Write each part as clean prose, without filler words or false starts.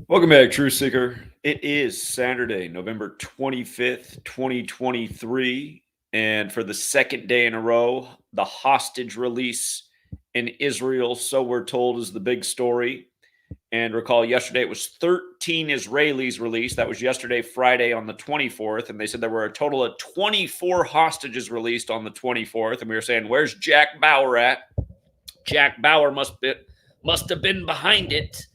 Welcome back, Truth Seeker. It is Saturday, November 25th, 2023. And for the second day in a row, the hostage release in Israel, so we're told, is the big story. And recall, yesterday it was 13 Israelis released. That was yesterday, Friday, on the 24th. And they said there were a total of 24 hostages released on the 24th. And we were saying, where's Jack Bauer at? Jack Bauer must have been behind it.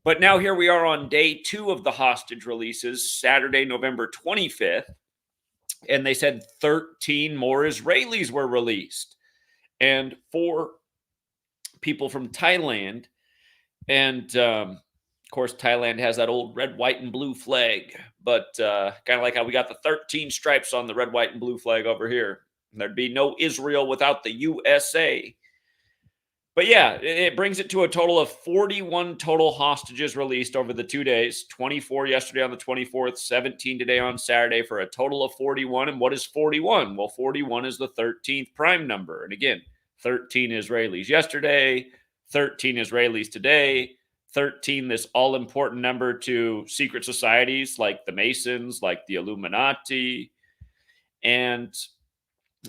But now here we are on day 2 of the hostage releases, Saturday, November 25th. And they said 13 more Israelis were released. And 4 people from Thailand. And, of course, Thailand has that old red, white, and blue flag. But kind of like how we got the 13 stripes on the red, white, and blue flag over here. There'd be no Israel without the USA. But yeah, it brings it to a total of 41 total hostages released over the 2 days. 24 yesterday on the 24th, 17 today on Saturday, for a total of 41. And what is 41? Well, 41 is the 13th prime number. And again, 13 Israelis yesterday, 13 Israelis today, 13, this all-important number to secret societies like the Masons, like the Illuminati. And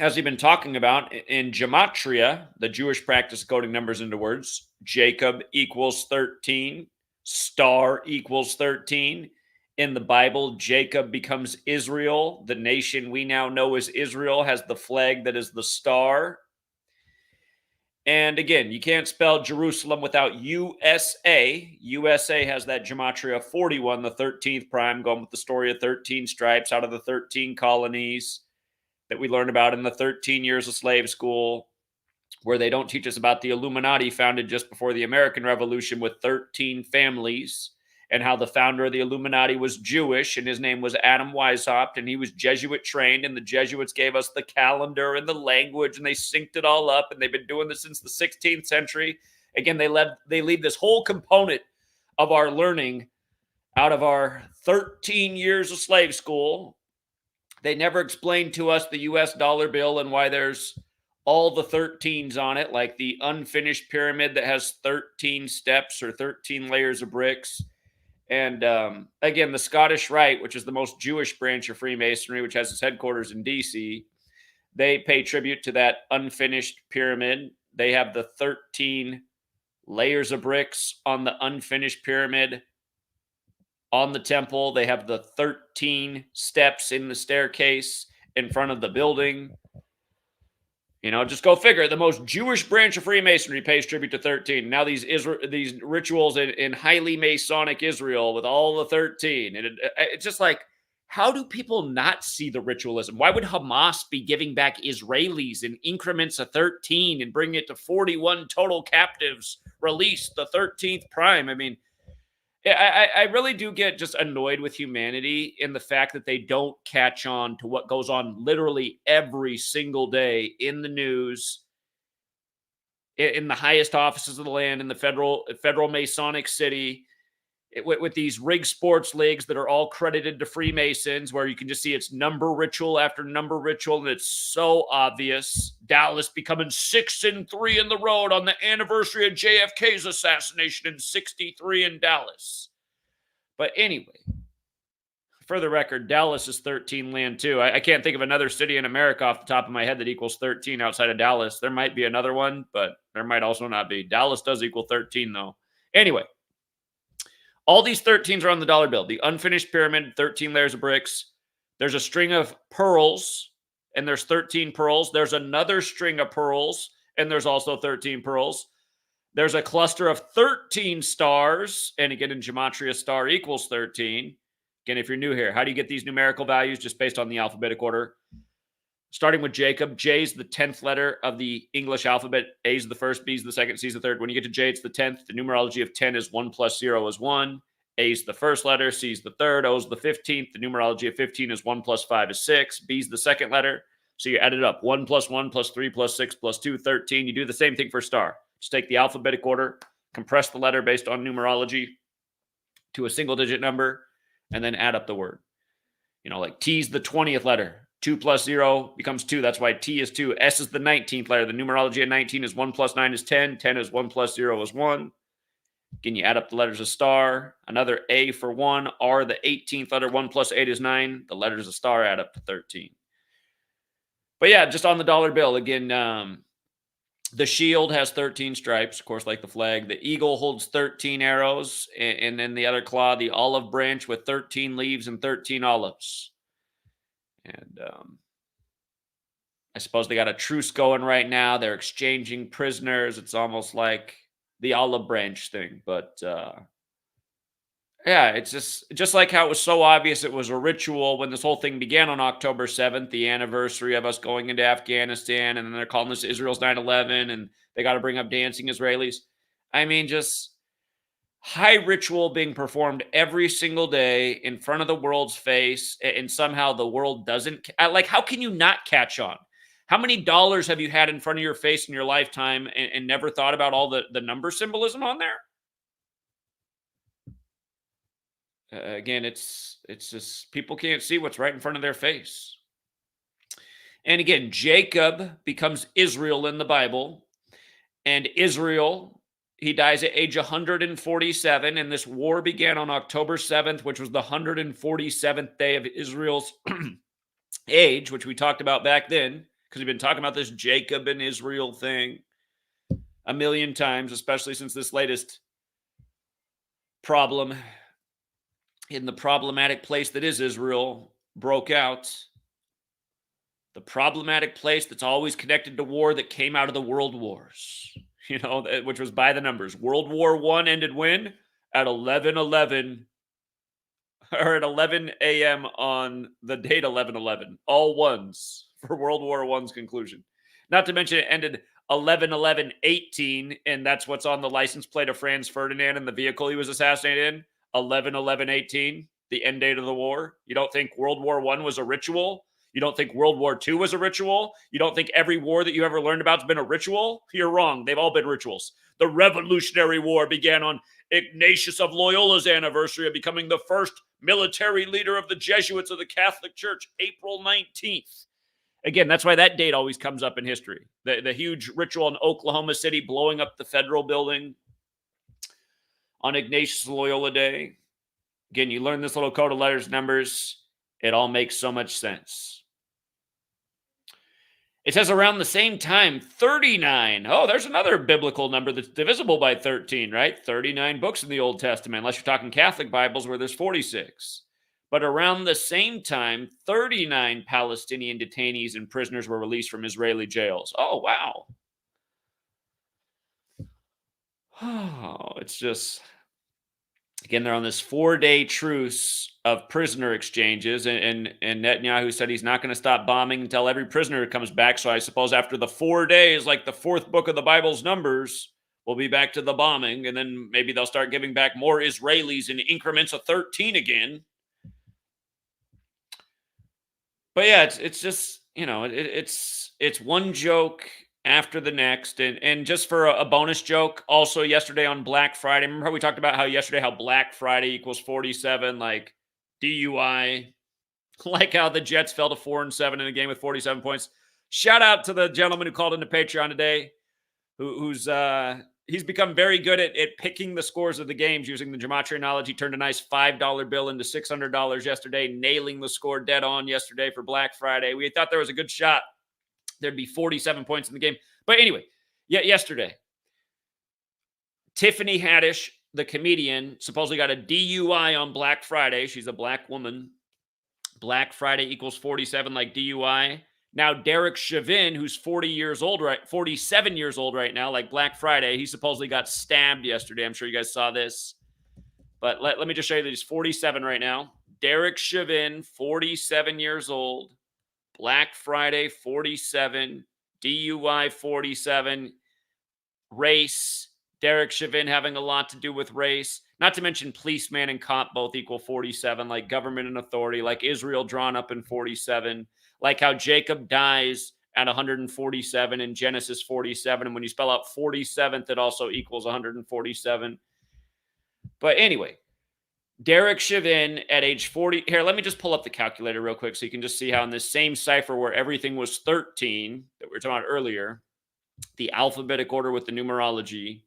as we've been talking about, in Gematria, the Jewish practice of coding numbers into words, Jacob equals 13, star equals 13. In the Bible, Jacob becomes Israel. The nation we now know as Israel has the flag that is the star. And again, you can't spell Jerusalem without USA. USA has that Gematria 41, the 13th prime, going with the story of 13 stripes out of the 13 colonies that we learn about in the 13 years of slave school, where they don't teach us about the Illuminati founded just before the American Revolution with 13 families, and how the founder of the Illuminati was Jewish, and his name was Adam Weishaupt, and he was Jesuit trained, and the Jesuits gave us the calendar and the language, and they synced it all up, and they've been doing this since the 16th century. Again, they leave this whole component of our learning out of our 13 years of slave school. They never explained to us the US dollar bill and why there's all the 13s on it, like the unfinished pyramid that has 13 steps or 13 layers of bricks. And again, the Scottish Rite, which is the most Jewish branch of Freemasonry, which has its headquarters in DC, they pay tribute to that unfinished pyramid. They have the 13 layers of bricks on the unfinished pyramid. On the temple, they have the 13 steps in the staircase in front of the building. You know, just go figure. The most Jewish branch of Freemasonry pays tribute to 13. Now these rituals in highly Masonic Israel with all the 13. And it's just like, how do people not see the ritualism? Why would Hamas be giving back Israelis in increments of 13 and bringing it to 41 total captives released, the 13th prime? I mean, I really do get just annoyed with humanity in the fact that they don't catch on to what goes on literally every single day in the news, in the highest offices of the land, in the federal Masonic city, with these rigged sports leagues that are all credited to Freemasons, where you can just see it's number ritual after number ritual, and it's so obvious. Dallas becoming 6-3 in the road on the anniversary of JFK's assassination in '63 in Dallas. But anyway, for the record, Dallas is 13 land too. I can't think of another city in America off the top of my head that equals 13 outside of Dallas. There might be another one, but there might also not be. Dallas does equal 13 though. Anyway, all these 13s are on the dollar bill. The unfinished pyramid, 13 layers of bricks. There's a string of pearls, and there's 13 pearls. There's another string of pearls, and there's also 13 pearls. There's a cluster of 13 stars, and again, in Gematria, star equals 13. Again, if you're new here, how do you get these numerical values? Just based on the alphabetic order. Starting with Jacob, J is the 10th letter of the English alphabet. A is the first, B is the second, C is the third. When you get to J, it's the 10th. The numerology of 10 is 1 plus 0 is 1. A is the first letter, C is the third, O is the 15th. The numerology of 15 is 1 plus 5 is 6. B is the second letter. So you add it up. 1 plus 1 plus 3 plus 6 plus 2, 13. You do the same thing for star. Just take the alphabetic order, compress the letter based on numerology to a single digit number, and then add up the word. You know, like T is the 20th letter. 2 plus 0 becomes 2. That's why T is 2. S is the 19th letter. The numerology of 19 is 1 plus 9 is 10. 10 is 1 plus 0 is 1. Again, you add up the letters of star, another A for 1, R, the 18th letter, 1 plus 8 is 9. The letters of star add up to 13. But yeah, just on the dollar bill, again, the shield has 13 stripes, of course, like the flag. The eagle holds 13 arrows, and then the other claw, the olive branch with 13 leaves and 13 olives. And I suppose they got a truce going right now. They're exchanging prisoners. It's almost like the olive branch thing. But yeah, it's just like how it was so obvious it was a ritual when this whole thing began on October 7th, the anniversary of us going into Afghanistan, and then they're calling this Israel's 9/11, and they got to bring up dancing Israelis. I mean, just high ritual being performed every single day in front of the world's face, and somehow the world doesn't like. How can you not catch on? How many dollars have you had in front of your face in your lifetime and never thought about all the number symbolism on there? Again, it's just people can't see what's right in front of their face. And again, Jacob becomes Israel in the Bible, and Israel, he dies at age 147, and this war began on October 7th, which was the 147th day of Israel's age, which we talked about back then, because we've been talking about this Jacob and Israel thing a million times, especially since this latest problem in the problematic place that is Israel broke out. The problematic place that's always connected to war that came out of the world wars, which was by the numbers. World War I ended when? At 11/11, or at 11 a.m. on the date 11/11. All ones for World War I's conclusion. Not to mention it ended 11/11/18, and that's what's on the license plate of Franz Ferdinand and the vehicle he was assassinated in. 11/11/18, the end date of the war. You don't think World War I was a ritual? You don't think World War II was a ritual? You don't think every war that you ever learned about has been a ritual? You're wrong. They've all been rituals. The Revolutionary War began on Ignatius of Loyola's anniversary of becoming the first military leader of the Jesuits of the Catholic Church, April 19th. Again, that's why that date always comes up in history. The huge ritual in Oklahoma City blowing up the federal building on Ignatius Loyola Day. Again, you learn this little code of letters, numbers. It all makes so much sense. It says around the same time, 39. Oh, there's another biblical number that's divisible by 13, right? 39 books in the Old Testament, unless you're talking Catholic Bibles where there's 46. But around the same time, 39 Palestinian detainees and prisoners were released from Israeli jails. Oh, wow. Oh, it's just, again, they're on this 4-day truce of prisoner exchanges, and Netanyahu said he's not going to stop bombing until every prisoner comes back. So I suppose after the 4 days, like the fourth book of the Bible's Numbers, we'll be back to the bombing, and then maybe they'll start giving back more Israelis in increments of 13 again. But yeah, it's just, it's one joke after the next. And just for a bonus joke, also yesterday on Black Friday, remember how we talked about how Black Friday equals 47, like DUI, like how the Jets fell to 4-7 in a game with 47 points. Shout out to the gentleman who called into Patreon today, he's become very good at picking the scores of the games using the Gematria knowledge. He turned a nice $5 bill into $600 yesterday, nailing the score dead on yesterday for Black Friday. We thought there was a good shot there'd be 47 points in the game. But anyway, yesterday, Tiffany Haddish, the comedian, supposedly got a DUI on Black Friday. She's a black woman. Black Friday equals 47, like DUI. Now, Derek Chauvin, who's 47 years old right now, like Black Friday, he supposedly got stabbed yesterday. I'm sure you guys saw this. But let me just show you that he's 47 right now. Derek Chauvin, 47 years old. Black Friday, 47. DUI, 47. Race. Derek Chauvin having a lot to do with race. Not to mention policeman and cop both equal 47, like government and authority, like Israel drawn up in 47, like how Jacob dies at 147 in Genesis 47. And when you spell out 47th, it also equals 147. But anyway, Derek Chauvin at age 40. Here, let me just pull up the calculator real quick so you can just see how in this same cipher where everything was 13 that we were talking about earlier, the alphabetic order with the numerology,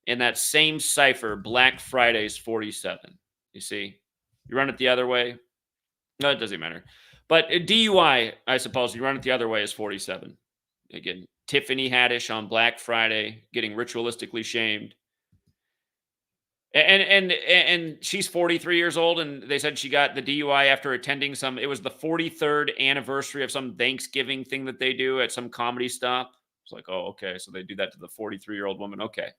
In that same cipher, Black Friday's 47. You see? You run it the other way. No, it doesn't matter. But DUI, I suppose, you run it the other way is 47. Again, Tiffany Haddish on Black Friday getting ritualistically shamed. And she's 43 years old, and they said she got the DUI after attending it was the 43rd anniversary of some Thanksgiving thing that they do at some comedy stop. It's like, oh, okay. So they do that to the 43-year-old woman. Okay.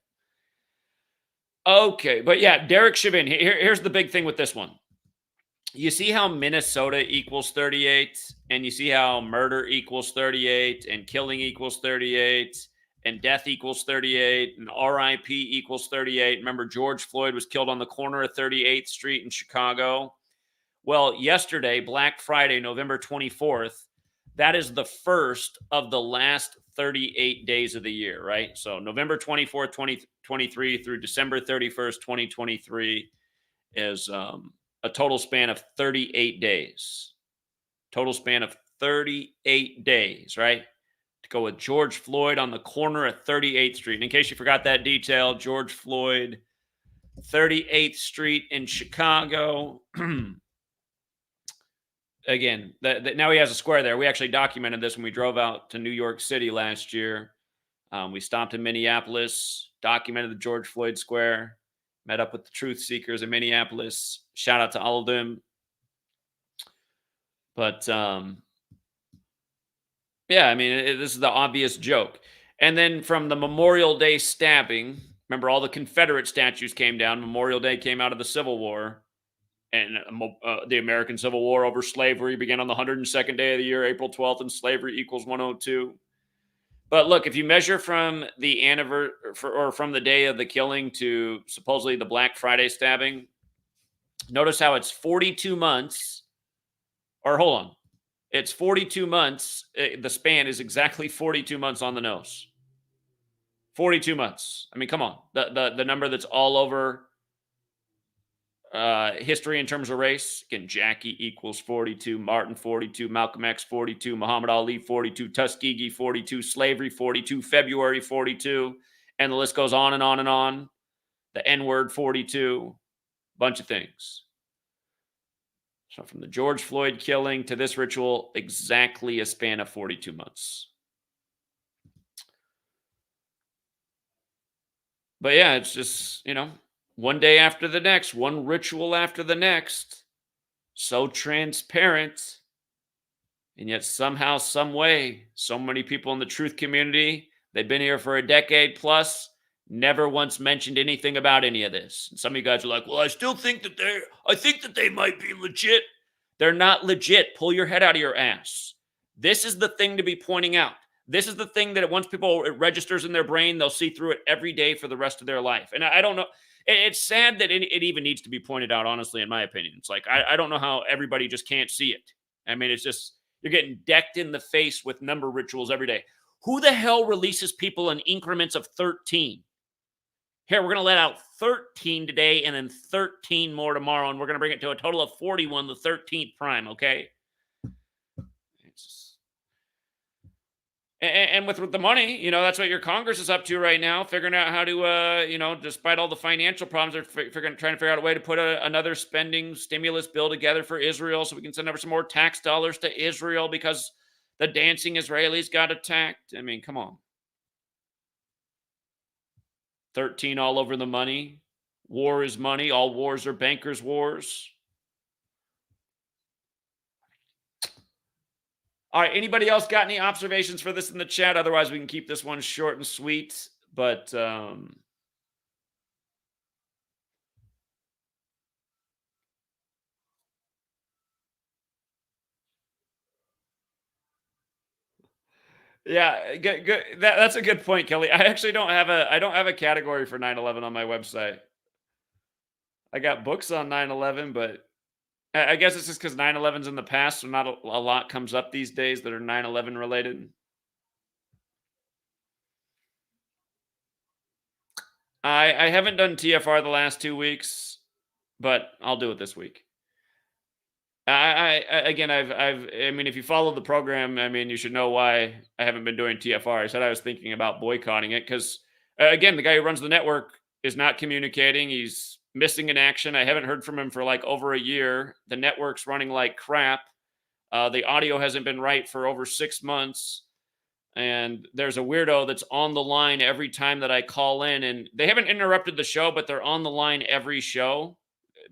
Okay. But yeah, Derek Chauvin. Here's the big thing with this one. You see how Minnesota equals 38, and you see how murder equals 38, and killing equals 38, and death equals 38, and RIP equals 38. Remember, George Floyd was killed on the corner of 38th Street in Chicago. Well, yesterday, Black Friday, November 24th, that is the first of the last 38 days of the year, right? So November 24th, 2023 through December 31st, 2023 is a total span of 38 days. Total span of 38 days, right? To go with George Floyd on the corner of 38th Street. And in case you forgot that detail, George Floyd, 38th Street in Chicago. Again, now he has a square there. We actually documented this when we drove out to New York City last year. We stopped in Minneapolis, documented the George Floyd Square, met up with the truth seekers in Minneapolis. Shout out to all of them. But yeah, I mean, this is the obvious joke. And then from the Memorial Day stabbing, remember all the Confederate statues came down. Memorial Day came out of the Civil War. And the American Civil War over slavery began on the 102nd day of the year, April 12th, and slavery equals 102. But look, if you measure from the or from the day of the killing to supposedly the Black Friday stabbing, notice how it's 42 months. Or hold on, it's 42 months. The span is exactly 42 months on the nose. 42 months. I mean, come on, the number that's all over history in terms of race. Again, Jackie equals 42, Martin 42, Malcolm X 42, Muhammad Ali 42, Tuskegee 42, slavery 42, February 42, and the list goes on and on and on. The N-word 42, bunch of things. So from the George Floyd killing to this ritual, exactly a span of 42 months. But yeah, it's just, one day after the next, one ritual after the next. So transparent. And yet somehow, some way, so many people in the truth community, they've been here for a decade plus, never once mentioned anything about any of this. And some of you guys are like, well, I think that they might be legit. They're not legit. Pull your head out of your ass. This is the thing to be pointing out. This is the thing that once it registers in their brain, they'll see through it every day for the rest of their life. And I don't know. It's sad that it even needs to be pointed out, honestly, in my opinion. It's like, I don't know how everybody just can't see it. I mean, it's just, you're getting decked in the face with number rituals every day. Who the hell releases people in increments of 13? Here, we're going to let out 13 today and then 13 more tomorrow, and we're going to bring it to a total of 41, the 13th prime, okay? And with the money, that's what your Congress is up to right now, figuring out how to, despite all the financial problems, they're trying to figure out a way to put another spending stimulus bill together for Israel so we can send over some more tax dollars to Israel because the dancing Israelis got attacked. I mean, come on. 13 all over the money. War is money. All wars are bankers' wars. All right, anybody else got any observations for this in the chat? Otherwise, we can keep this one short and sweet. But yeah, good. That's a good point, Kelly. I actually don't have a category for 9/11 on my website. I got books on 9/11, but I guess it's just because 9/11's in the past, so not a lot comes up these days that are 9/11 related. I haven't done TFR the last 2 weeks, but I'll do it this week. I mean, if you follow the program, I mean, you should know why I haven't been doing TFR. I said I was thinking about boycotting it because, again, the guy who runs the network is not communicating. He's missing in action. I haven't heard from him for like over a year. The network's running like crap. The audio hasn't been right for over 6 months. And there's a weirdo that's on the line every time that I call in. And they haven't interrupted the show, but they're on the line every show.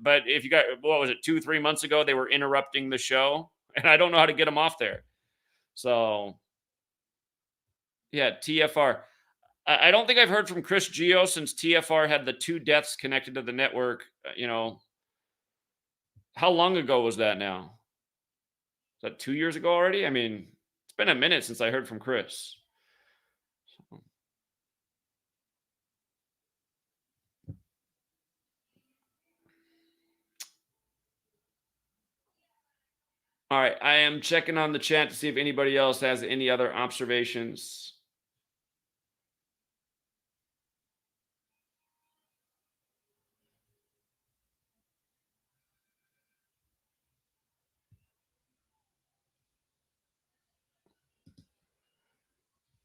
But if you got, what was it, 2-3 months ago, they were interrupting the show. And I don't know how to get them off there. So, yeah, TFR. I don't think I've heard from Chris Geo since TFR had the 2 deaths connected to the network. How long ago was that now? Is that 2 years ago already? I mean, it's been a minute since I heard from Chris. All right, I am checking on the chat to see if anybody else has any other observations.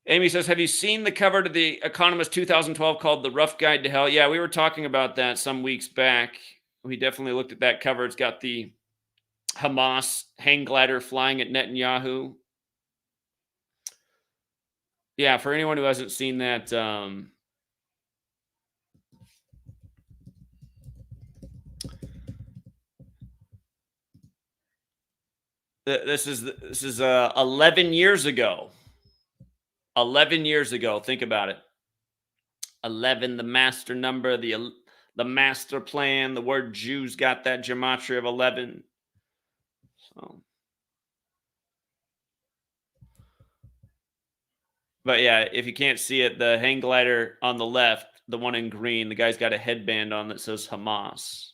Amy says, have you seen the cover to the Economist 2012 called The Rough Guide to Hell? Yeah, we were talking about that some weeks back. We definitely looked at that cover. It's got the Hamas hang glider flying at Netanyahu. Yeah, for anyone who hasn't seen that, this is 11 years ago. 11 years ago. Think about it. 11, the master number, the master plan. The word Jews got that gematria of 11. So, but yeah, if you can't see it, the hang glider on the left, the one in green, the guy's got a headband on that says Hamas.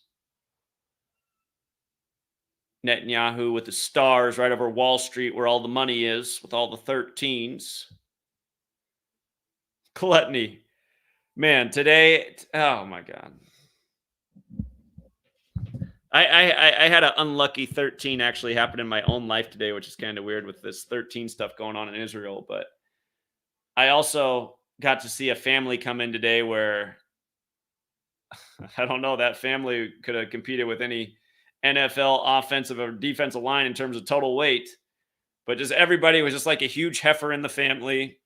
Netanyahu with the stars right over Wall Street where all the money is, with all the 13s. Gluttony. Man, today, oh my God. I had an unlucky 13 actually happen in my own life today, which is kind of weird with this 13 stuff going on in Israel. But I also got to see a family come in today where I don't know, that family could have competed with any NFL offensive or defensive line in terms of total weight. But just everybody was just like a huge heifer in the family.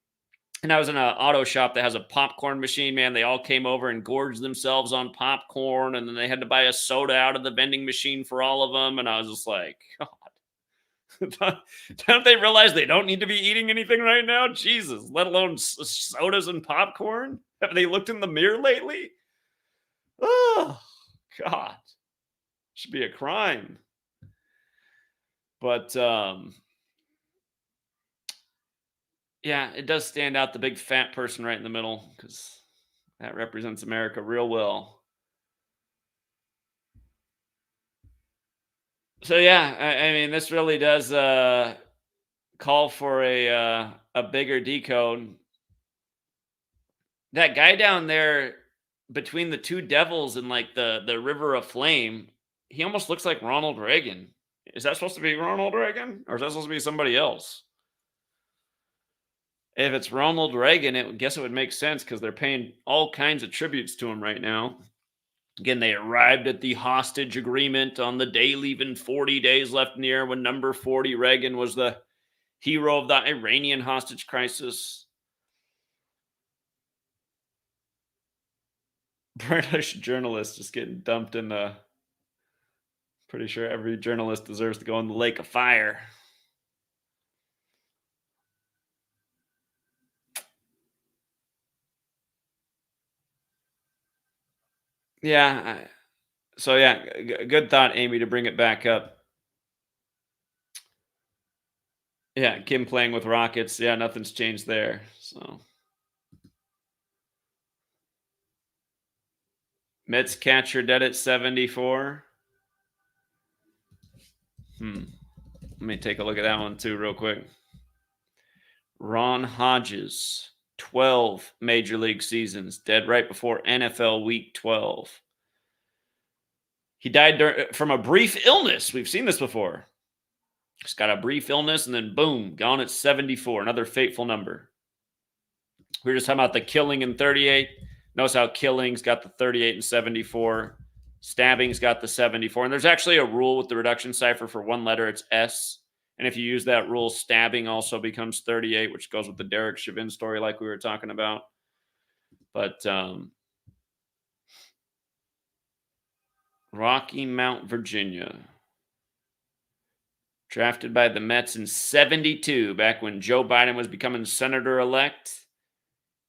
And I was in an auto shop that has a popcorn machine, man. They all came over and gorged themselves on popcorn. And then they had to buy a soda out of the vending machine for all of them. And I was just like, God, don't they realize they don't need to be eating anything right now? Jesus, let alone sodas and popcorn. Have they looked in the mirror lately? Oh, God. Should be a crime. But, yeah, it does stand out, the big fat person right in the middle, because that represents America real well. So yeah, I mean, this really does call for a bigger decode. That guy down there between the 2 devils and like the river of flame, he almost looks like Ronald Reagan. Is that supposed to be Ronald Reagan, or is that supposed to be somebody else? If it's Ronald Reagan, I guess it would make sense because they're paying all kinds of tributes to him right now. Again, they arrived at the hostage agreement on the day leaving 40 days left in the air when number 40 Reagan was the hero of the Iranian hostage crisis. British journalists just getting dumped in the... Pretty sure every journalist deserves to go in the lake of fire. Yeah. So yeah, good thought, Amy, to bring it back up. Yeah, Kim playing with rockets. Yeah, nothing's changed there. So Mets catcher dead at 74. Let me take a look at that one too real quick. Ron Hodges, 12 major league seasons, dead right before NFL Week 12. He died from a brief illness. We've seen this before. Just got a brief illness and then boom, gone at 74. Another fateful number. We were just talking about the killing in 38. Notice how killing's got the 38 and 74. Stabbing's got the 74. And there's actually a rule with the reduction cipher for one letter. It's S. And if you use that rule, stabbing also becomes 38, which goes with the Derek Chauvin story like we were talking about. But Rocky Mount, Virginia. Drafted by the Mets in 72, back when Joe Biden was becoming senator-elect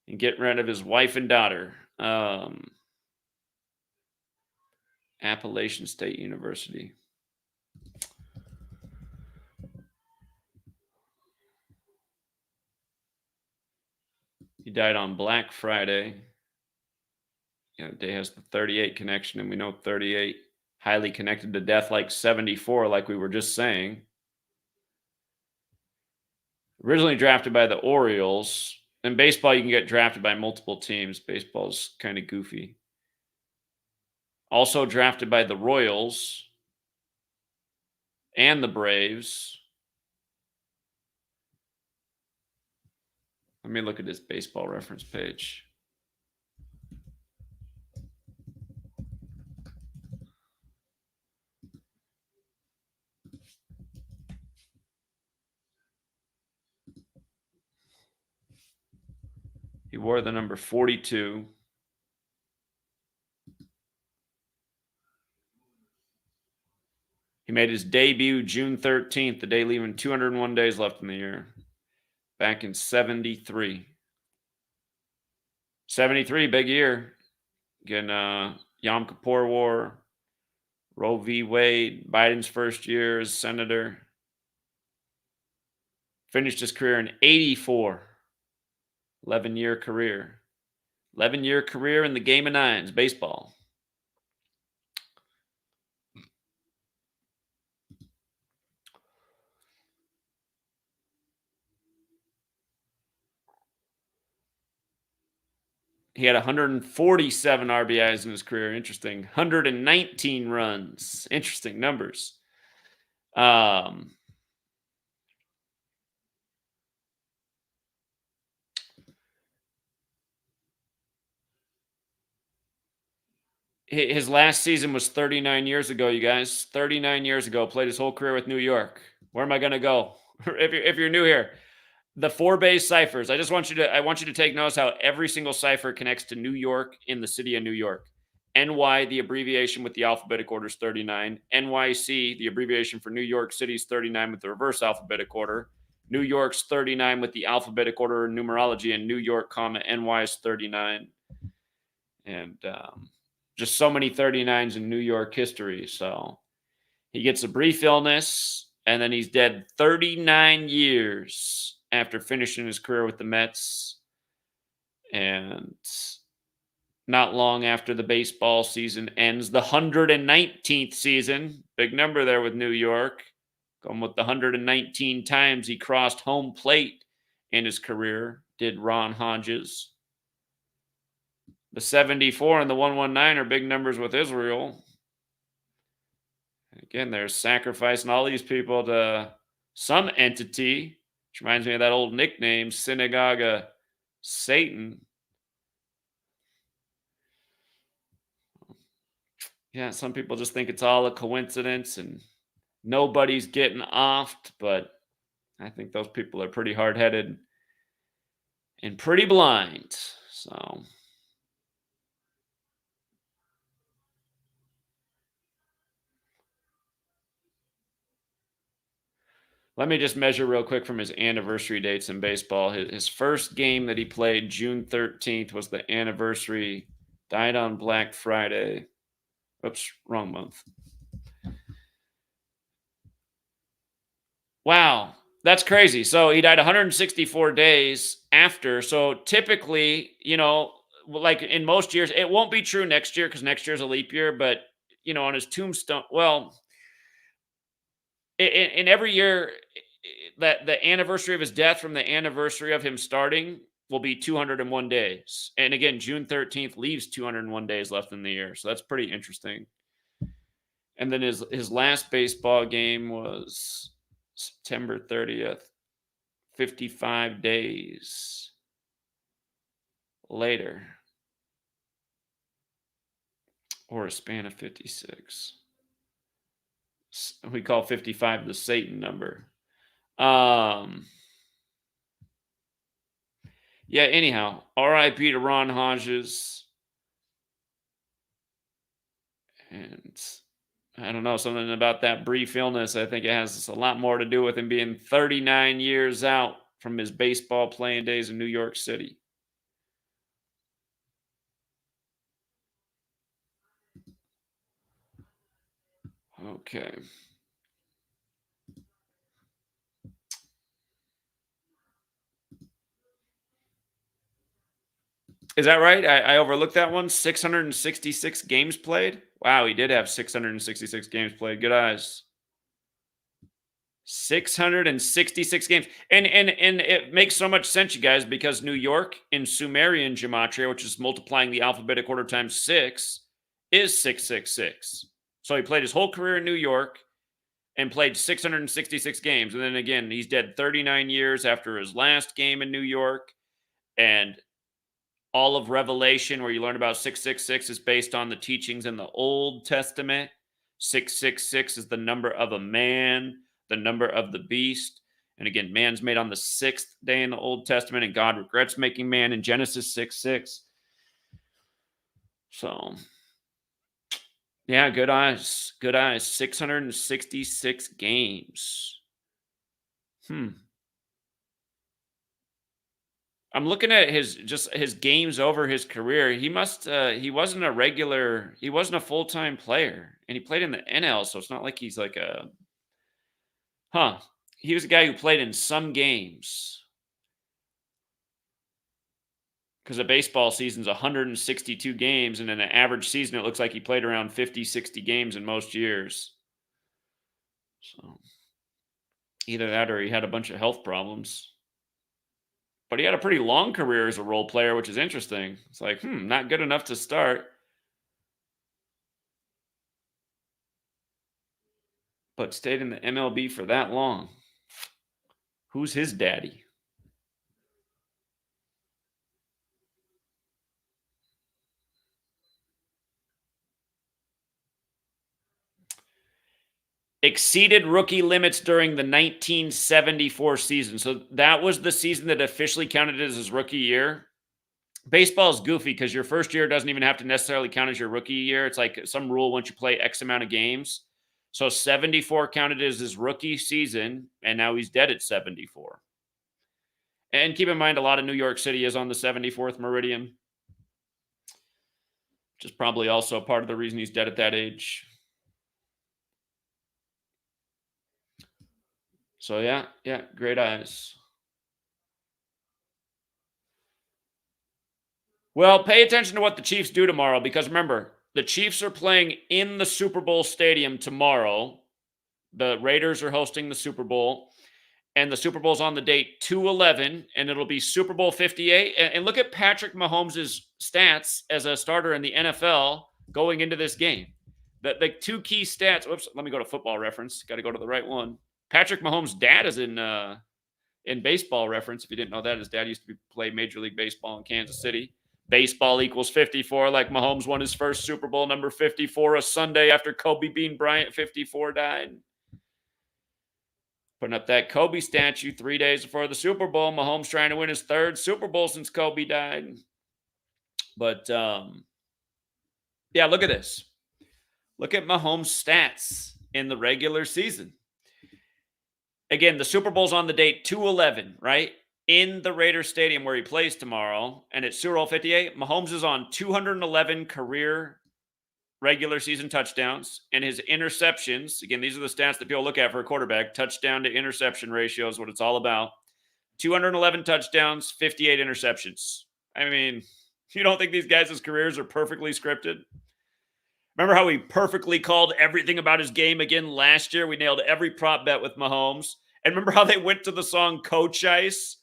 and getting rid of his wife and daughter. Appalachian State University. He died on Black Friday. You know, day has the 38 connection, and we know 38 highly connected to death, like 74, like we were just saying. Originally drafted by the Orioles. In baseball, you can get drafted by multiple teams. Baseball's kind of goofy. Also drafted by the Royals and the Braves. Let me look at his baseball reference page. He wore the number 42. He made his debut June 13th, the day leaving 201 days left in the year, back in 73. 73, big year. Again, Yom Kippur War, Roe v. Wade, Biden's first year as senator. Finished his career in 84. 11-year career. 11-year career in the game of nines, baseball. He had 147 RBIs in his career. Interesting. 119 runs. Interesting numbers. His last season was 39 years ago, you guys. 39 years ago. Played his whole career with New York. Where am I going to go? if you're new here, the 4 base ciphers. I want you to take notice how every single cipher connects to New York in the city of New York. NY, the abbreviation with the alphabetic order is 39. NYC, the abbreviation for New York City is 39 with the reverse alphabetic order. New York's 39 with the alphabetic order and numerology, and New York, comma, NY is 39. And just so many 39s in New York history. So he gets a brief illness, and then he's dead 39 years after finishing his career with the Mets. And not long after the baseball season ends, the 119th season, big number there with New York, going with the 119 times he crossed home plate in his career, did Ron Hodges. The 74 and the 119 are big numbers with Israel. Again, they're sacrificing all these people to some entity, which reminds me of that old nickname, Synagogue of Satan. Yeah, some people just think it's all a coincidence and nobody's getting offed, but I think those people are pretty hard-headed and pretty blind. So let me just measure real quick from his anniversary dates in baseball. His first game that he played, June 13th, was the anniversary. Died on Black Friday. Oops, wrong month. Wow, that's crazy. So he died 164 days after. So typically, like in most years, it won't be true next year because next year's a leap year. But, on his tombstone, well, in every year, that the anniversary of his death from the anniversary of him starting will be 201 days. And again, June 13th leaves 201 days left in the year. So that's pretty interesting. And then his last baseball game was September 30th, 55 days later. or a span of 56. We call 55 the Satan number. Yeah, anyhow, R.I.P. to Ron Hodges. And I don't know, something about that brief illness. I think it has a lot more to do with him being 39 years out from his baseball playing days in New York City. Okay. Is that right? I overlooked that one. 666 games played. Wow, he did have 666 games played. Good eyes. 666 games. And it makes so much sense, you guys, because New York in Sumerian gematria, which is multiplying the alphabetic order times 6, is 666. So he played his whole career in New York and played 666 games. And then again, he's dead 39 years after his last game in New York. And all of Revelation, where you learn about 666, is based on the teachings in the Old Testament. 666 is the number of a man, the number of the beast. And again, man's made on the 6th day in the Old Testament, and God regrets making man in Genesis 6:6. So, yeah, good eyes. Good eyes. 666 games. I'm looking at his games over his career. He wasn't a full-time player, and he played in the NL, so it's not like he's like he was a guy who played in some games. Because a baseball season's 162 games, and in an average season, it looks like he played around 50, 60 games in most years. So either that or he had a bunch of health problems. But he had a pretty long career as a role player, which is interesting. It's like, not good enough to start. But stayed in the MLB for that long. Who's his daddy? Exceeded rookie limits during the 1974 season. So that was the season that officially counted as his rookie year. Baseball is goofy because your first year doesn't even have to necessarily count as your rookie year. It's like some rule once you play X amount of games. So 74 counted as his rookie season, and now he's dead at 74. And keep in mind, a lot of New York City is on the 74th meridian, which is probably also part of the reason he's dead at that age. So yeah, great eyes. Well, pay attention to what the Chiefs do tomorrow, because remember, the Chiefs are playing in the Super Bowl stadium tomorrow. The Raiders are hosting the Super Bowl, and the Super Bowl's on the date 2/11, and it'll be Super Bowl 58. And look at Patrick Mahomes' stats as a starter in the NFL going into this game. The two key stats. Whoops, let me go to Football Reference. Got to go to the right one. Patrick Mahomes' dad is in Baseball Reference. If you didn't know that, his dad used to play Major League Baseball in Kansas City. Baseball equals 54, like Mahomes won his first Super Bowl, number 54, a Sunday after Kobe Bean Bryant, 54, died. Putting up that Kobe statue 3 days before the Super Bowl. Mahomes trying to win his third Super Bowl since Kobe died. But, yeah, look at this. Look at Mahomes' stats in the regular season. Again, the Super Bowl's on the date 2/11, right? In the Raiders Stadium where he plays tomorrow, and it's Super Bowl 58. Mahomes is on 211 career regular season touchdowns, and his interceptions, again, these are the stats that people look at for a quarterback. Touchdown to interception ratio is what it's all about. 211 touchdowns, 58 interceptions. I mean, you don't think these guys' careers are perfectly scripted? Remember how we perfectly called everything about his game again last year? We nailed every prop bet with Mahomes. And remember how they went to the song Coach Ice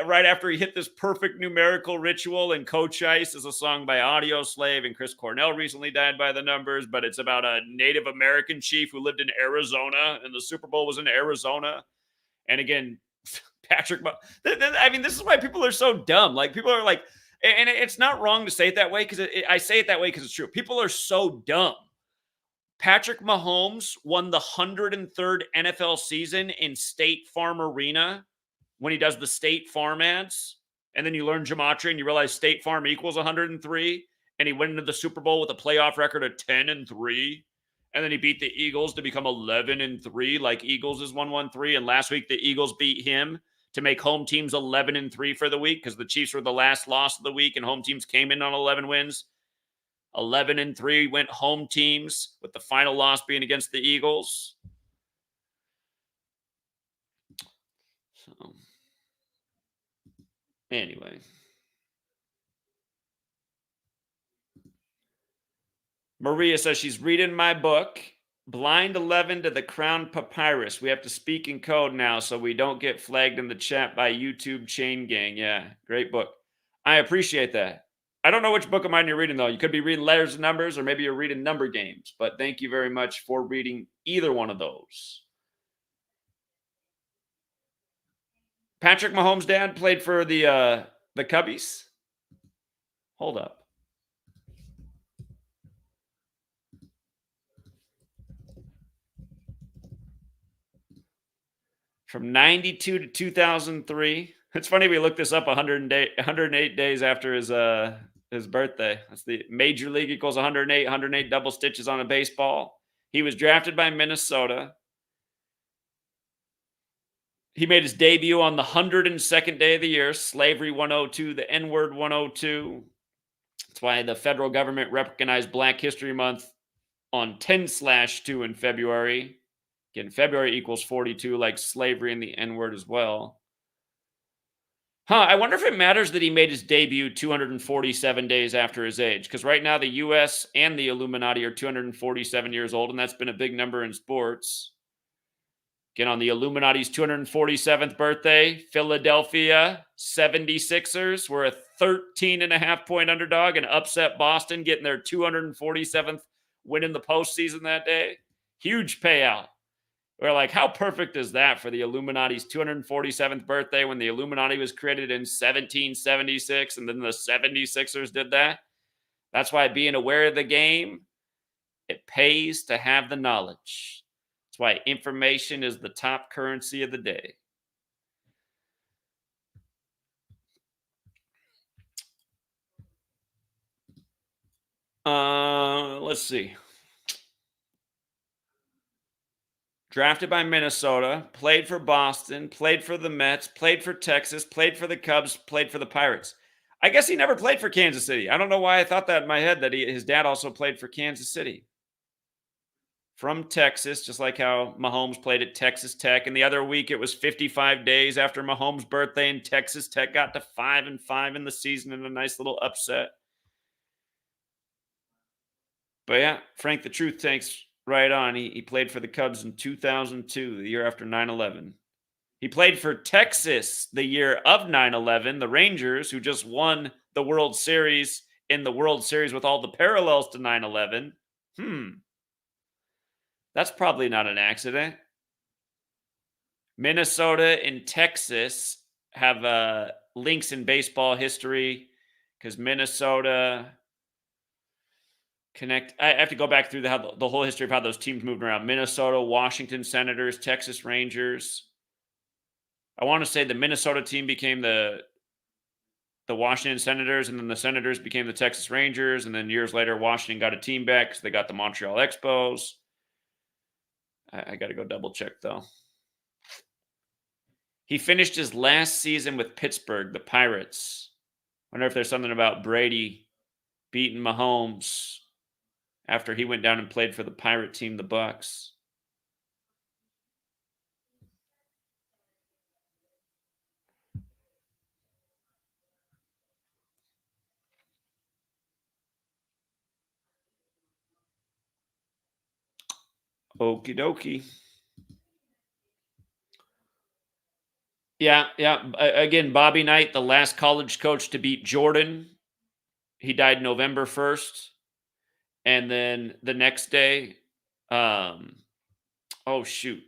right after he hit this perfect numerical ritual? And Coach Ice is a song by Audio Slave, and Chris Cornell recently died by the numbers, but it's about a Native American chief who lived in Arizona, and the Super Bowl was in Arizona. And again, Patrick, I mean, this is why people are so dumb. Like, people are like, And it's not wrong to say it that way because I say it that way because it's true. People are so dumb. Patrick Mahomes won the 103rd NFL season in State Farm Arena when he does the State Farm ads. And then you learn Gematria and you realize State Farm equals 103. And he went into the Super Bowl with a playoff record of 10-3. And then he beat the Eagles to become 11-3, like Eagles is 113. And last week the Eagles beat him to make home teams 11-3 for the week because the Chiefs were the last loss of the week and home teams came in on 11 wins. 11-3 went home teams, with the final loss being against the Eagles. So, anyway. Maria says she's reading my book, Blind 11 to the Crown Papyrus. We have to speak in code now so we don't get flagged in the chat by YouTube Chain Gang. Yeah, great book. I appreciate that. I don't know which book of mine you're reading, though. You could be reading Letters and Numbers, or maybe you're reading Number Games. But thank you very much for reading either one of those. Patrick Mahomes' dad played for the Cubbies? Hold up. From 92 to 2003. It's funny we looked this up 108 days after his birthday. That's the Major League equals 108, 108 double stitches on a baseball. He was drafted by Minnesota. He made his debut on the 102nd day of the year, Slavery 102, the N-word 102. That's why the federal government recognized Black History Month on 10/2 in February. Again, February equals 42, like slavery and the N-word as well. I wonder if it matters that he made his debut 247 days after his age, because right now the U.S. and the Illuminati are 247 years old, and that's been a big number in sports. Again, on the Illuminati's 247th birthday, Philadelphia 76ers were a 13.5-point underdog and upset Boston, getting their 247th win in the postseason that day. Huge payout. We're like, how perfect is that for the Illuminati's 247th birthday when the Illuminati was created in 1776 and then the 76ers did that? That's why being aware of the game, it pays to have the knowledge. That's why information is the top currency of the day. Let's see. Drafted by Minnesota, played for Boston, played for the Mets, played for Texas, played for the Cubs, played for the Pirates. I guess he never played for Kansas City. I don't know why I thought that in my head, that his dad also played for Kansas City. From Texas, just like how Mahomes played at Texas Tech. And the other week, it was 55 days after Mahomes' birthday, and Texas Tech got to 5-5 in the season in a nice little upset. But yeah, Frank the Truth Tank's right on. He played for the Cubs in 2002, the year after 9/11. He played for Texas the year of 9/11, the Rangers, who just won the World Series in the World Series with all the parallels to 9/11. That's probably not an accident. Minnesota and Texas have links in baseball history because Minnesota I have to go back through the whole history of how those teams moved around. Minnesota, Washington Senators, Texas Rangers. I want to say the Minnesota team became the Washington Senators, and then the Senators became the Texas Rangers, and then years later, Washington got a team back because they got the Montreal Expos. I got to go double check, though. He finished his last season with Pittsburgh, the Pirates. Wonder if there's something about Brady beating Mahomes after he went down and played for the Pirate team, the Bucks. Okie dokie. Yeah. Again, Bobby Knight, the last college coach to beat Jordan. He died November 1st. And then the next day, oh, shoot.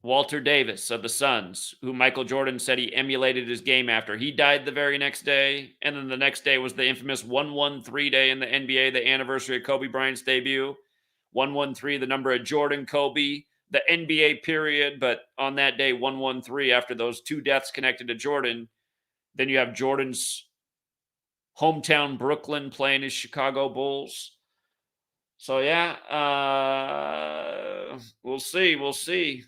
Walter Davis of the Suns, who Michael Jordan said he emulated his game after. He died the very next day. And then the next day was the infamous 113 day in the NBA, the anniversary of Kobe Bryant's debut. 113, the number of Jordan, Kobe, the NBA period. But on that day, 113, after those two deaths connected to Jordan, then you have Jordan's hometown Brooklyn playing his Chicago Bulls. So, yeah, we'll see. We'll see.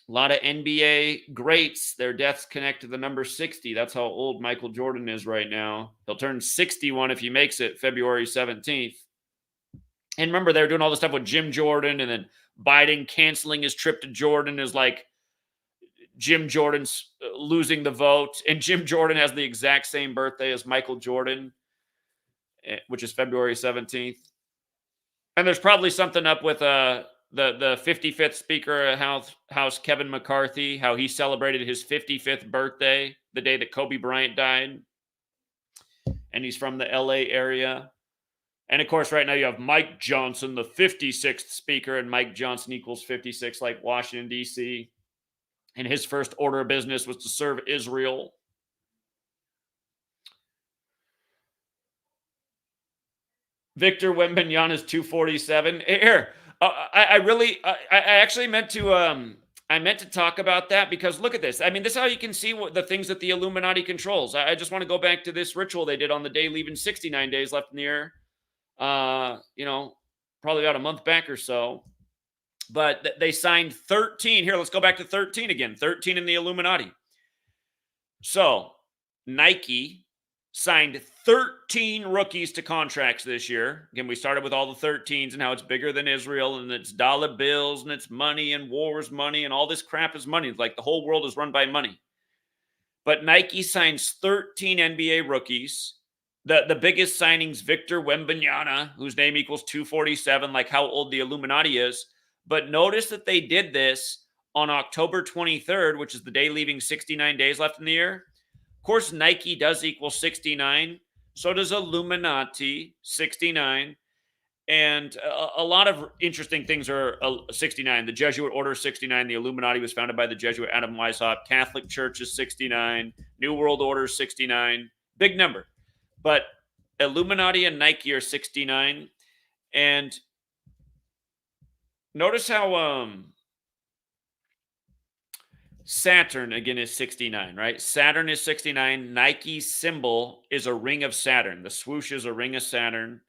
A lot of NBA greats, their deaths connect to the number 60. That's how old Michael Jordan is right now. He'll turn 61 if he makes it February 17th. And remember, they were doing all this stuff with Jim Jordan, and then Biden canceling his trip to Jordan is like Jim Jordan's losing the vote. And Jim Jordan has the exact same birthday as Michael Jordan, which is February 17th. And there's probably something up with the 55th Speaker of House, Kevin McCarthy, how he celebrated his 55th birthday the day that Kobe Bryant died. And he's from the LA area. And of course, right now you have Mike Johnson, the 56th Speaker, and Mike Johnson equals 56, like Washington, D.C. And his first order of business was to serve Israel. Victor Wembanyama's 247. Here, I actually meant to talk about that because look at this. I mean, this is how you can see the things that the Illuminati controls. I just want to go back to this ritual they did on the day leaving 69 days left in the year. Probably about a month back or so. But they signed 13. Here, let's go back to 13 again. 13 in the Illuminati. So, Nike signed 13 rookies to contracts this year. Again, we started with all the 13s and how it's bigger than Israel and it's dollar bills and it's money and war's money and all this crap is money. It's like the whole world is run by money. But Nike signs 13 NBA rookies. The biggest signings, Victor Wembanyama, whose name equals 247, like how old the Illuminati is. But notice that they did this on October 23rd, which is the day leaving 69 days left in the year. Of course, Nike does equal 69. So does Illuminati, 69. And a lot of interesting things are 69. The Jesuit Order is 69. The Illuminati was founded by the Jesuit Adam Weishaupt. Catholic Church is 69. New World Order is 69. Big number. But Illuminati and Nike are 69. And notice how Saturn, again, is 69, right? Saturn is 69. Nike's symbol is a ring of Saturn. The swoosh is a ring of Saturn.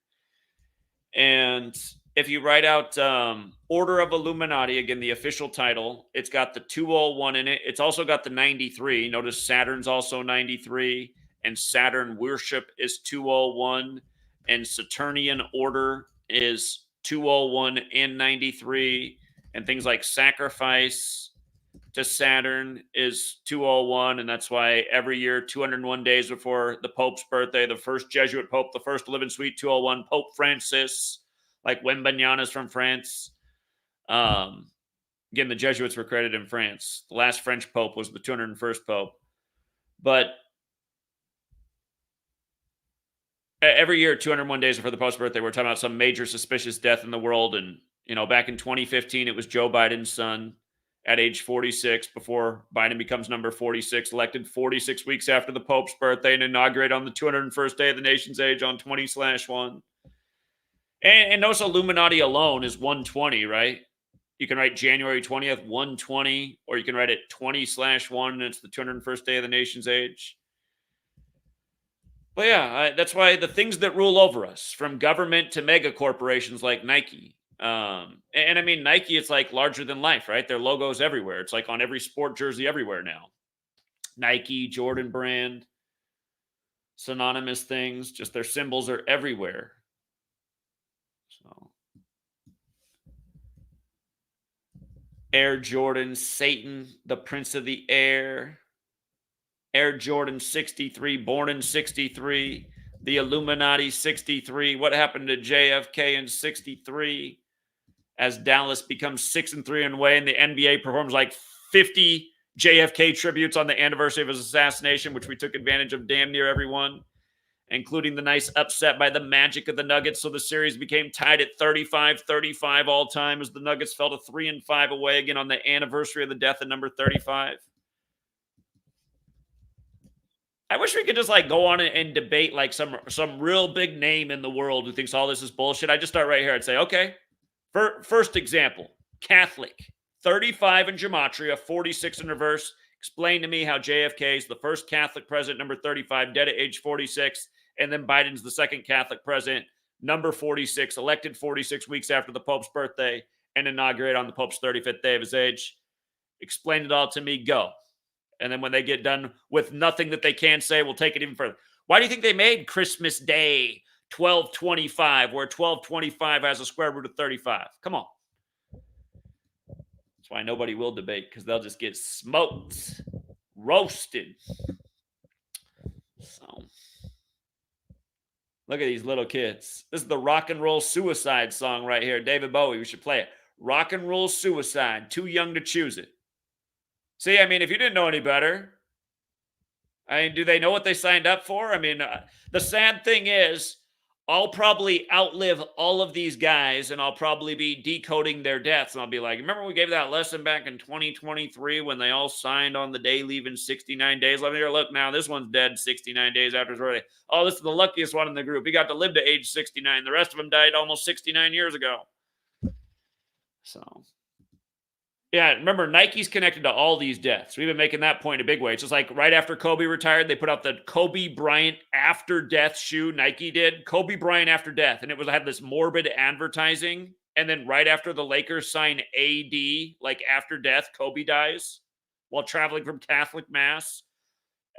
And if you write out Order of Illuminati, again, the official title, it's got the 201 in it. It's also got the 93. Notice Saturn's also 93. And Saturn worship is 201. And Saturnian order is 201 and 93. And things like sacrifice to Saturn is 201. And that's why every year, 201 days before the Pope's birthday, the first Jesuit Pope, the first to live in Suite 201, Pope Francis, like Wembanyama's from France. Again, the Jesuits were credited in France. The last French Pope was the 201st Pope. But every year, 201 days before the Pope's birthday, we're talking about some major suspicious death in the world. And, back in 2015, it was Joe Biden's son at age 46 before Biden becomes number 46, elected 46 weeks after the Pope's birthday and inaugurated on the 201st day of the nation's age on 20/1. And notice Illuminati alone is 120, right? You can write January 20th, 120, or you can write it 20/1, and it's the 201st day of the nation's age. But yeah, that's why the things that rule over us, from government to mega corporations like Nike. And I mean, Nike, it's like larger than life, right? Their logo's everywhere. It's like on every sport jersey everywhere now. Nike, Jordan brand, synonymous things, just their symbols are everywhere. So, Air Jordan, Satan, the Prince of the Air. Air Jordan 63, born in 63. The Illuminati 63. What happened to JFK in 63? As Dallas becomes 6-3 and away, and the NBA performs like 50 JFK tributes on the anniversary of his assassination, which we took advantage of damn near everyone. including the nice upset by the magic of the Nuggets. So the series became tied at 35-35 all time as the Nuggets fell to 3-5 away again on the anniversary of the death of number 35. I wish we could just like go on and debate like some real big name in the world who thinks all this is bullshit. I just start right here. I'd say, okay, first example, Catholic, 35 in Gematria, 46 in reverse. Explain to me how JFK is the first Catholic president, number 35, dead at age 46, and then Biden's the second Catholic president, number 46, elected 46 weeks after the Pope's birthday and inaugurated on the Pope's 35th day of his age. Explain it all to me. Go. And then when they get done with nothing that they can say, we'll take it even further. Why do you think they made Christmas Day 1225, where 1225 has a square root of 35? Come on. That's why nobody will debate, because they'll just get smoked, roasted. So, look at these little kids. This is the rock and roll suicide song right here. David Bowie, we should play it. Rock and roll suicide, too young to choose it. See, I mean, if you didn't know any better, I mean, do they know what they signed up for? I mean, the sad thing is, I'll probably outlive all of these guys, and I'll probably be decoding their deaths. And I'll be like, remember we gave that lesson back in 2023 when they all signed on the day leaving 69 days? Let me hear, look, now this one's dead 69 days after his birthday. Oh, this is the luckiest one in the group. He got to live to age 69. The rest of them died almost 69 years ago. So... yeah, remember, Nike's connected to all these deaths. We've been making that point a big way. It's just like right after Kobe retired, they put out the Kobe Bryant after death shoe. Nike did. Kobe Bryant after death. And it had this morbid advertising. And then right after the Lakers sign AD, like after death, Kobe dies while traveling from Catholic Mass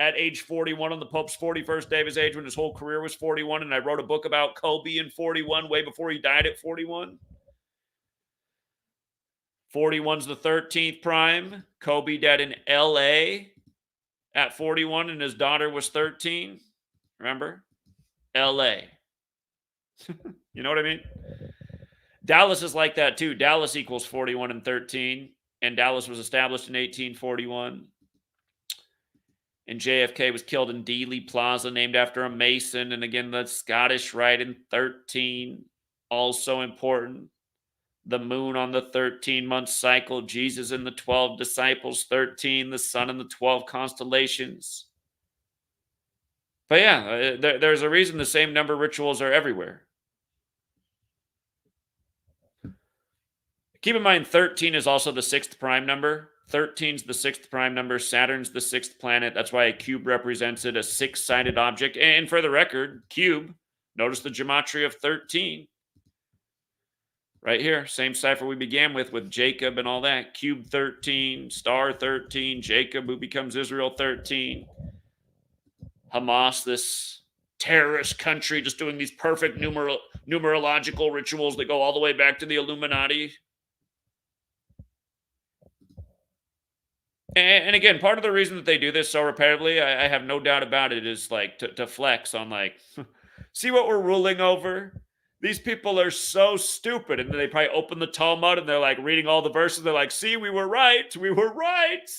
at age 41 on the Pope's 41st day of his age when his whole career was 41. And I wrote a book about Kobe in 41 way before he died at 41. 41's the 13th prime. Kobe dead in L.A. at 41, and his daughter was 13. Remember? L.A. You know what I mean? Dallas is like that, too. Dallas equals 41 and 13, and Dallas was established in 1841. And JFK was killed in Dealey Plaza, named after a Mason. And again, the Scottish Rite in 13, also important. The moon on the 13-month cycle, Jesus and the 12 disciples, 13, the sun and the 12 constellations. But yeah, there's a reason the same number rituals are everywhere. Keep in mind, 13 is also the sixth prime number. 13's the sixth prime number. Saturn's the sixth planet. That's why a cube represents it, a six-sided object. And for the record, cube, notice the gematria of 13. Right here, same cipher we began with Jacob and all that. Cube 13, star 13, Jacob, who becomes Israel 13. Hamas, this terrorist country, just doing these perfect numerological rituals that go all the way back to the Illuminati. And again, part of the reason that they do this so repetitively, I have no doubt about it, is like to flex on like, see what we're ruling over? These people are so stupid. And then they probably open the Talmud and they're like reading all the verses. They're like, see, we were right. We were right.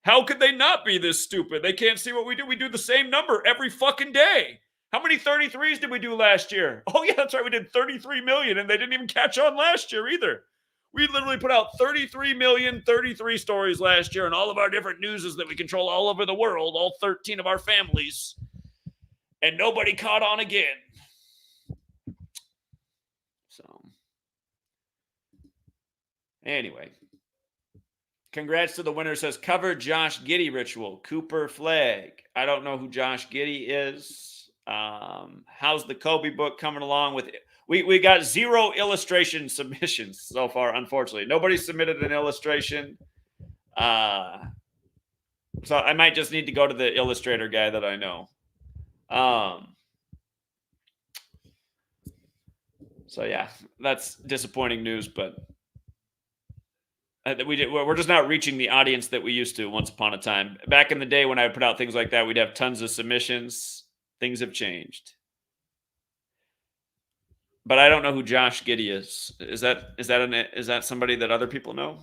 How could they not be this stupid? They can't see what we do. We do the same number every fucking day. How many 33s did we do last year? Oh, yeah, that's right. We did 33 million, and they didn't even catch on last year either. We literally put out 33 million, 33 stories last year, and all of our different newses that we control all over the world, all 13 of our families, and nobody caught on again. So, anyway, congrats to the winner. Says cover Josh Giddey ritual, Cooper flag. I don't know who Josh Giddey is. How's the Kobe book coming along with it? We got 0 illustration submissions so far, unfortunately. Nobody submitted an illustration. So I might just need to go to the illustrator guy that I know. So yeah, that's disappointing news, but we're just not reaching the audience that we used to once upon a time. Back in the day when I would put out things like that, we'd have tons of submissions. Things have changed. But I don't know who Josh Giddey is. Is that somebody that other people know?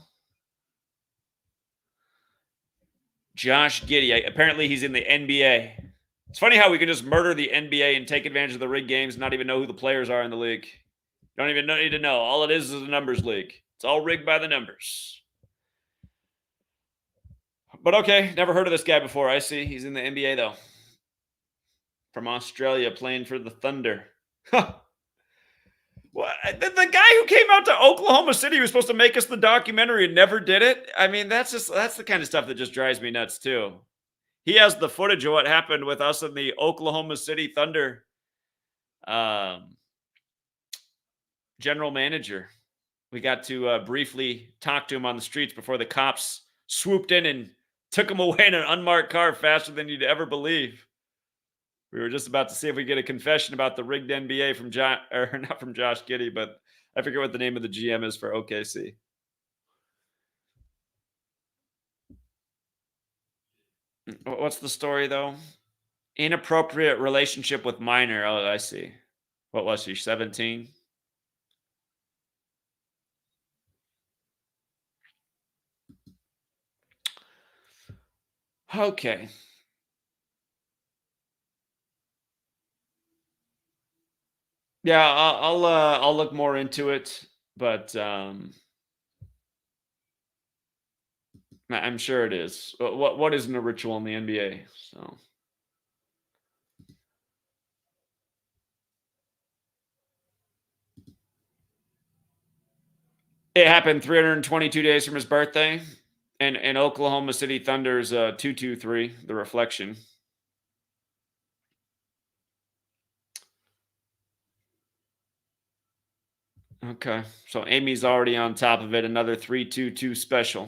Josh Giddey. Apparently he's in the NBA. It's funny how we can just murder the NBA and take advantage of the rigged games and not even know who the players are in the league. Don't even need to know. All it is a numbers league. It's all rigged by the numbers. But okay, never heard of this guy before. I see. He's in the NBA, though. From Australia, playing for the Thunder. Huh. What? The guy who came out to Oklahoma City was supposed to make us the documentary and never did it. I mean, that's the kind of stuff that just drives me nuts, too. He has the footage of what happened with us and the Oklahoma City Thunder general manager. We got to briefly talk to him on the streets before the cops swooped in and took him away in an unmarked car faster than you'd ever believe. We were just about to see if we get a confession about the rigged NBA from not from Josh Giddey, but I forget what the name of the GM is for OKC. What's the story, though? Inappropriate relationship with minor. Oh, I see. What was she, 17? Okay. Yeah, I'll look more into it, but I'm sure it is. What isn't a ritual in the NBA? So it happened 322 days from his birthday, and Oklahoma City Thunder's 223. The reflection. Okay, so Amy's already on top of it. Another 322 special.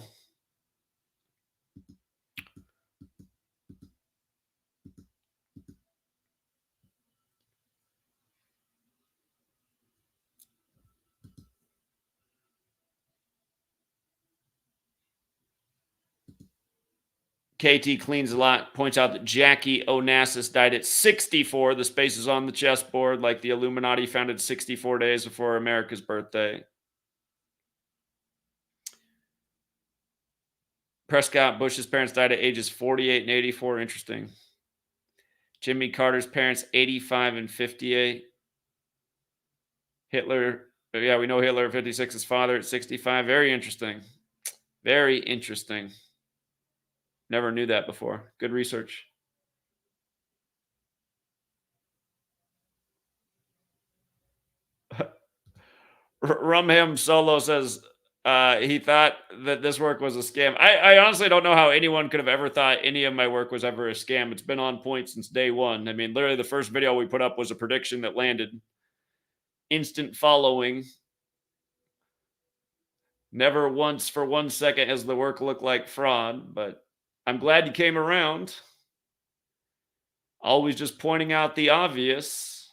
KT Cleans a Lot points out that Jackie Onassis died at 64. The space is on the chessboard, like the Illuminati founded 64 days before America's birthday. Prescott Bush's parents died at ages 48 and 84. Interesting. Jimmy Carter's parents, 85 and 58. Hitler, yeah, we know Hitler at 56, his father at 65. Very interesting. Very interesting. Never knew that before. Good research. Rumham Solo says he thought that this work was a scam. I honestly don't know how anyone could have ever thought any of my work was ever a scam. It's been on point since day one. I mean, literally the first video we put up was a prediction that landed. Instant following. Never once for 1 second has the work looked like fraud, but I'm glad you came around. Always just pointing out the obvious.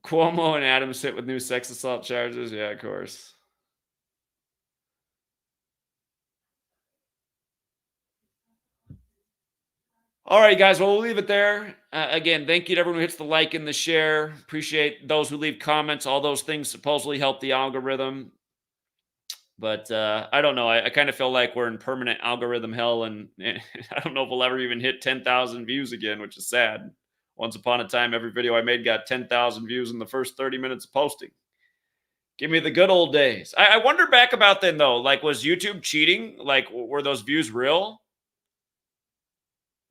Cuomo and Adams hit with new sex assault charges. Yeah, of course. All right, guys. Well, we'll leave it there. Again, thank you to everyone who hits the like and the share. Appreciate those who leave comments. All those things supposedly help the algorithm. But I don't know. I kind of feel like we're in permanent algorithm hell, and I don't know if we'll ever even hit 10,000 views again, which is sad. Once upon a time, every video I made got 10,000 views in the first 30 minutes of posting. Give me the good old days. I wonder back about then, though. Like, was YouTube cheating? Like, were those views real?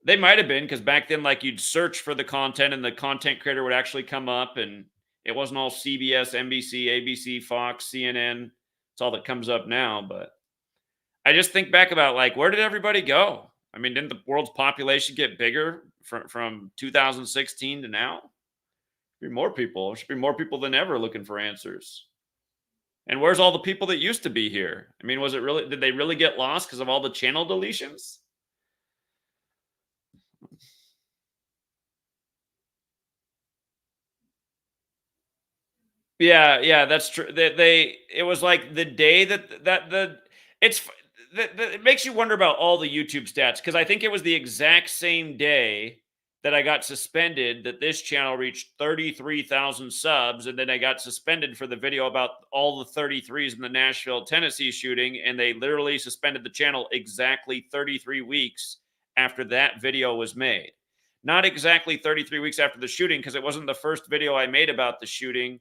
They might have been, because back then, like, you'd search for the content and the content creator would actually come up, and it wasn't all CBS, NBC, ABC, Fox, CNN. It's all that comes up now. But I just think back about, like, where did everybody go? I mean, didn't the world's population get bigger from 2016 to now? There should be more people. There should be more people than ever looking for answers. And where's all the people that used to be here? I mean, did they really get lost because of all the channel deletions? Yeah, that's true. It was like the day it makes you wonder about all the YouTube stats, because I think it was the exact same day that I got suspended, that this channel reached 33,000 subs, and then I got suspended for the video about all the 33s in the Nashville, Tennessee shooting, and they literally suspended the channel exactly 33 weeks after that video was made. Not exactly 33 weeks after the shooting, because it wasn't the first video I made about the shooting.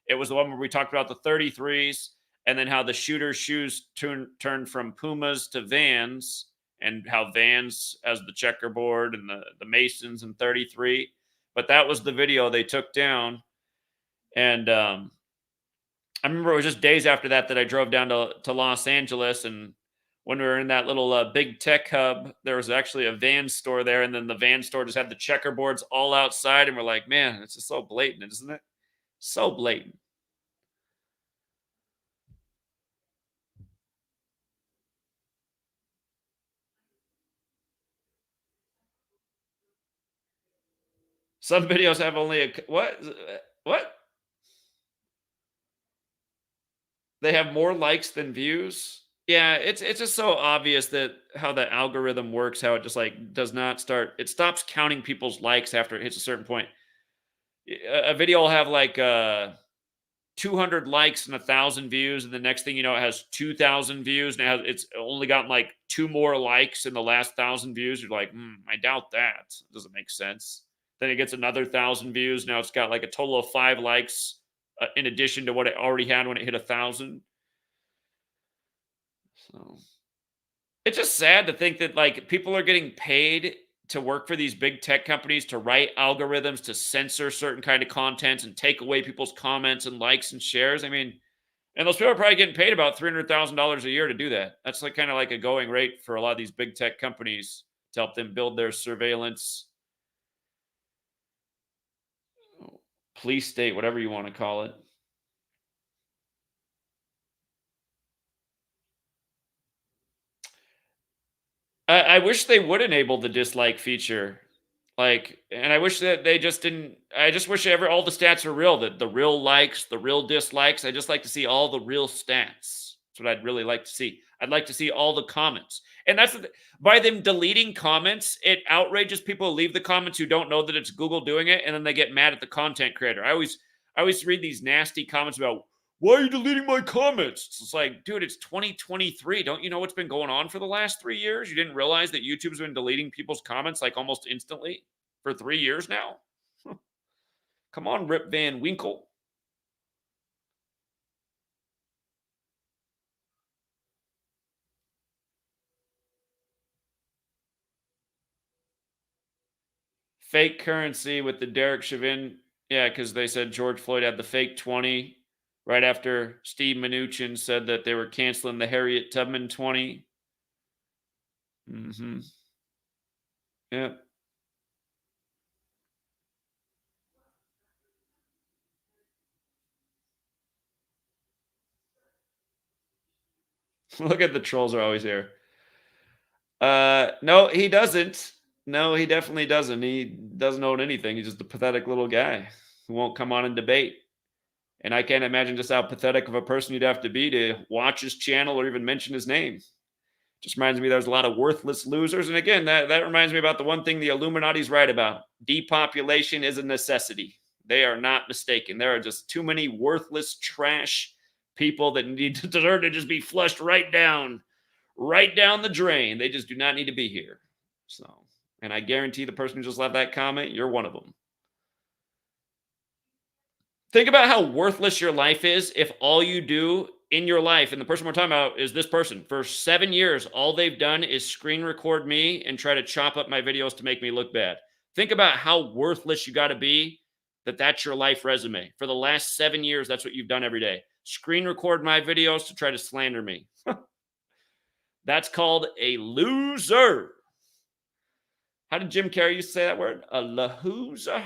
It was the one where we talked about the 33s and then how the shooter's shoes turned from Pumas to Vans, and how Vans has the checkerboard and the Masons in 33. But that was the video they took down. And I remember it was just days after that that I drove down to Los Angeles. And when we were in that little big tech hub, there was actually a Vans store there. And then the Vans store just had the checkerboards all outside. And we're like, man, it's just so blatant, isn't it? So blatant. Some videos have only a what? They have more likes than views. Yeah, it's just so obvious that how the algorithm works, how it just like does not start. It stops counting people's likes after it hits a certain point. A video will have like 200 likes and 1,000 views, and the next thing you know, it has 2,000 views, and it's only gotten like 2 more likes in the last 1,000 views. You're like, I doubt that. It doesn't make sense. Then it gets another 1,000 views. Now it's got like a total of 5 likes in addition to what it already had when it hit 1,000. So it's just sad to think that like people are getting paid to work for these big tech companies to write algorithms to censor certain kind of content and take away people's comments and likes and shares. I mean, and those people are probably getting paid about $300,000 a year to do that. That's like kind of like a going rate for a lot of these big tech companies to help them build their surveillance police state, whatever you want to call it. I wish they would enable the dislike feature. Like, and I wish that they just didn't. I just wish all the stats are real, that the real likes, the real dislikes. I just like to see all the real stats. That's what I'd really like to see. I'd like to see all the comments. And by them deleting comments, it outrages people who leave the comments who don't know that it's Google doing it, and then they get mad at the content creator. I always read these nasty comments about, why are you deleting my comments? It's like, dude, it's 2023. Don't you know what's been going on for the last 3 years? You didn't realize that YouTube's been deleting people's comments like almost instantly for 3 years now? Come on, Rip Van Winkle. Fake currency with the Derek Chauvin. Yeah, because they said George Floyd had the fake 20 right after Steve Mnuchin said that they were canceling the Harriet Tubman 20. Mm-hmm. Yep. Look at the trolls are always here. No, he doesn't. No, he definitely doesn't. He doesn't own anything. He's just a pathetic little guy who won't come on and debate. And I can't imagine just how pathetic of a person you'd have to be to watch his channel or even mention his name. Just reminds me there's a lot of worthless losers. And again, that reminds me about the one thing the Illuminati's right about. Depopulation is a necessity. They are not mistaken. There are just too many worthless trash people that need to deserve to just be flushed right down the drain. They just do not need to be here. So, and I guarantee the person who just left that comment, you're one of them. Think about how worthless your life is if all you do in your life, and the person we're talking about is this person, for 7 years, all they've done is screen record me and try to chop up my videos to make me look bad. Think about how worthless you got to be that's your life resume. For the last 7 years, that's what you've done every day. Screen record my videos to try to slander me. That's called a loser. How did Jim Carrey used to say that word? A loser.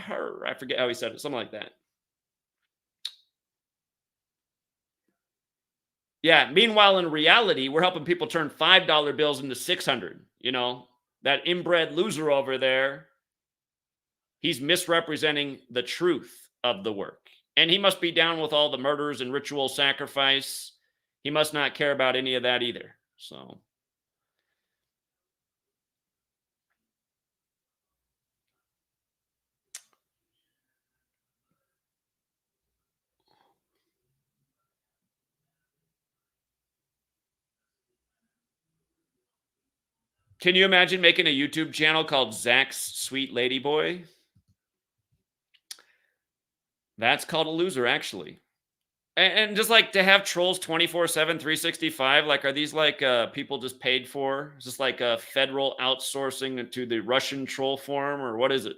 I forget how he said it. Something like that. Yeah. Meanwhile, in reality, we're helping people turn $5 bills into 600. You know, that inbred loser over there, he's misrepresenting the truth of the work. And he must be down with all the murders and ritual sacrifice. He must not care about any of that either. So, Can you imagine making a YouTube channel called Zach's Sweet Lady Boy? That's called a loser, actually. And just like to have trolls 24/7, 365, like, are these like people just paid for? Is this like a federal outsourcing to the Russian troll form, or what is it?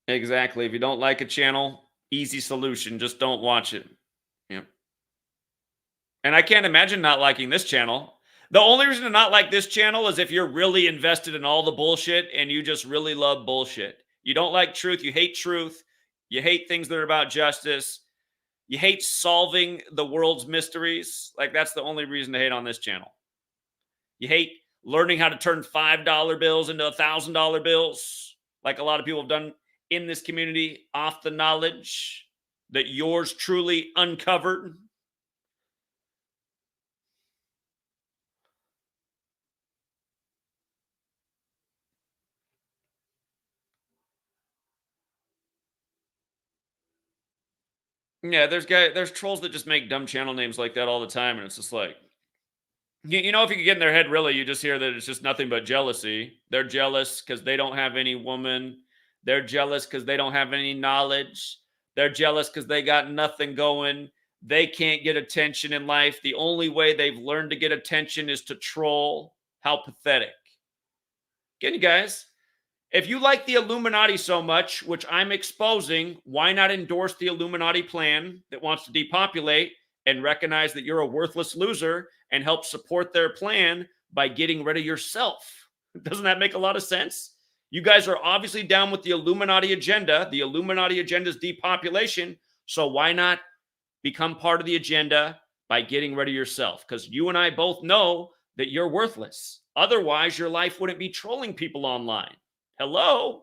Exactly. If you don't like a channel, easy solution. Just don't watch it. Yeah. And I can't imagine not liking this channel. The only reason to not like this channel is if you're really invested in all the bullshit and you just really love bullshit. You don't like truth. You hate truth. You hate things that are about justice. You hate solving the world's mysteries. Like, that's the only reason to hate on this channel. You hate learning how to turn $5 bills into $1,000 bills, like a lot of people have done in this community off the knowledge that yours truly uncovered. Yeah, there's trolls that just make dumb channel names like that all the time, and it's just like, you know, if you could get in their head, really, you just hear that it's just nothing but jealousy. They're jealous because they don't have any woman. They're jealous because they don't have any knowledge. They're jealous because they got nothing going. They can't get attention in life. The only way they've learned to get attention is to troll. How pathetic. Get you guys. If you like the Illuminati so much, which I'm exposing, why not endorse the Illuminati plan that wants to depopulate and recognize that you're a worthless loser and help support their plan by getting rid of yourself? Doesn't that make a lot of sense? You guys are obviously down with the Illuminati agenda. The Illuminati agenda is depopulation. So why not become part of the agenda by getting rid of yourself? Because you and I both know that you're worthless. Otherwise, your life wouldn't be trolling people online. Hello?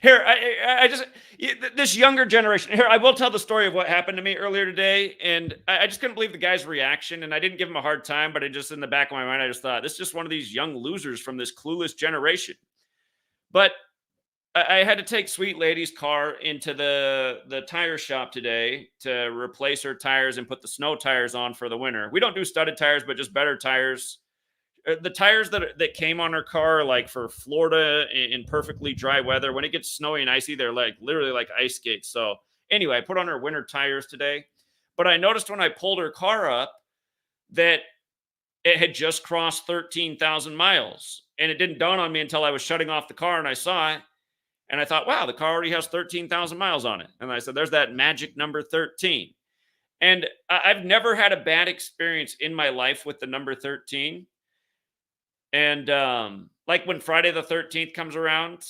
Here, I just, this younger generation, here, I will tell the story of what happened to me earlier today. And I just couldn't believe the guy's reaction. And I didn't give him a hard time, but I just, in the back of my mind, I just thought, this is just one of these young losers from this clueless generation. But I had to take Sweet Lady's car into the tire shop today to replace her tires and put the snow tires on for the winter. We don't do studded tires, but just better tires. The tires that came on her car, like for Florida in perfectly dry weather, when it gets snowy and icy, they're like literally like ice skates. So anyway, I put on her winter tires today, but I noticed when I pulled her car up that it had just crossed 13,000 miles, and it didn't dawn on me until I was shutting off the car and I saw it, and I thought, wow, the car already has 13,000 miles on it. And I said, there's that magic number 13. And I've never had a bad experience in my life with the number 13. And like when Friday the 13th comes around,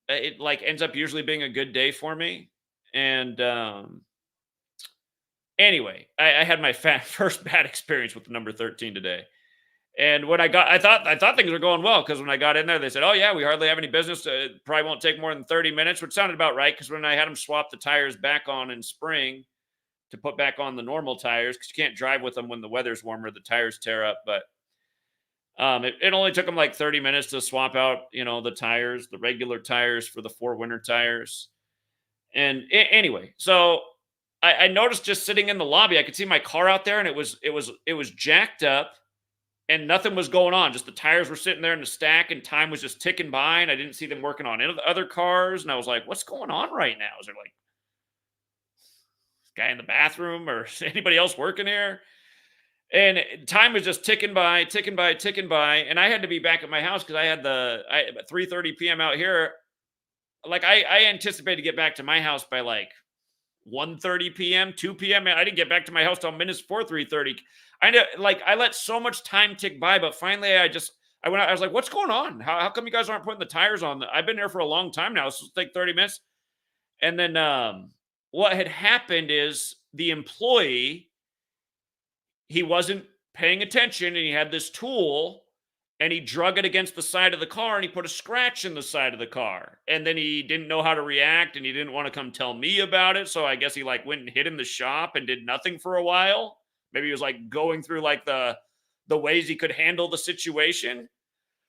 it like ends up usually being a good day for me. And anyway, I had my first bad experience with the number 13 today. And when I thought things were going well, because when I got in there, they said, "Oh yeah, we hardly have any business. It probably won't take more than 30 minutes," which sounded about right. Because when I had them swap the tires back on in spring to put back on the normal tires, because you can't drive with them when the weather's warmer, the tires tear up. But it only took them like 30 minutes to swap out, the tires, the regular tires for the 4 winter tires. And anyway, so I noticed just sitting in the lobby, I could see my car out there, and it was jacked up, and nothing was going on. Just the tires were sitting there in the stack, and time was just ticking by, and I didn't see them working on any of the other cars. And I was like, "What's going on right now? Is there like guy in the bathroom, or is anybody else working here?" And time was just ticking by, ticking by, ticking by, and I had to be back at my house because I had at 3:30 p.m. out here. Like I anticipated to get back to my house by like 1:30 p.m., 2 p.m. I didn't get back to my house till minutes before 3:30. I know, like I let so much time tick by, but finally I went out. I was like, "What's going on? How come you guys aren't putting the tires on? I've been there for a long time now. It's supposed to take 30 minutes." And then what had happened is the employee, he wasn't paying attention, and he had this tool, and he drug it against the side of the car, and he put a scratch in the side of the car. And then he didn't know how to react, and he didn't want to come tell me about it. So I guess he like went and hid in the shop and did nothing for a while. Maybe he was like going through like the ways he could handle the situation.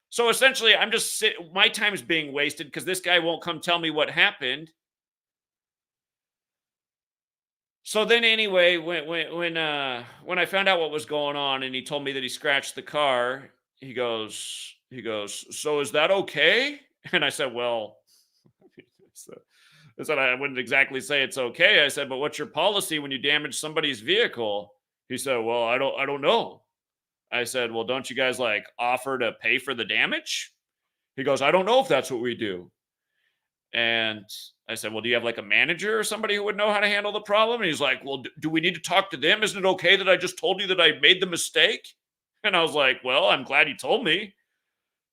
So essentially, I'm just my time is being wasted because this guy won't come tell me what happened. So then anyway, when I found out what was going on and he told me that he scratched the car, he goes, "So is that okay?" And I said, "Well," so I said, "I wouldn't exactly say it's okay." I said, "But what's your policy when you damage somebody's vehicle?" He said, "Well, I don't know." I said, "Well, don't you guys like offer to pay for the damage?" He goes, "I don't know if that's what we do." And I said, "Well, do you have like a manager or somebody who would know how to handle the problem?" And he's like, "Well, do we need to talk to them? Isn't it okay that I just told you that I made the mistake?" And I was like, "Well, I'm glad you told me."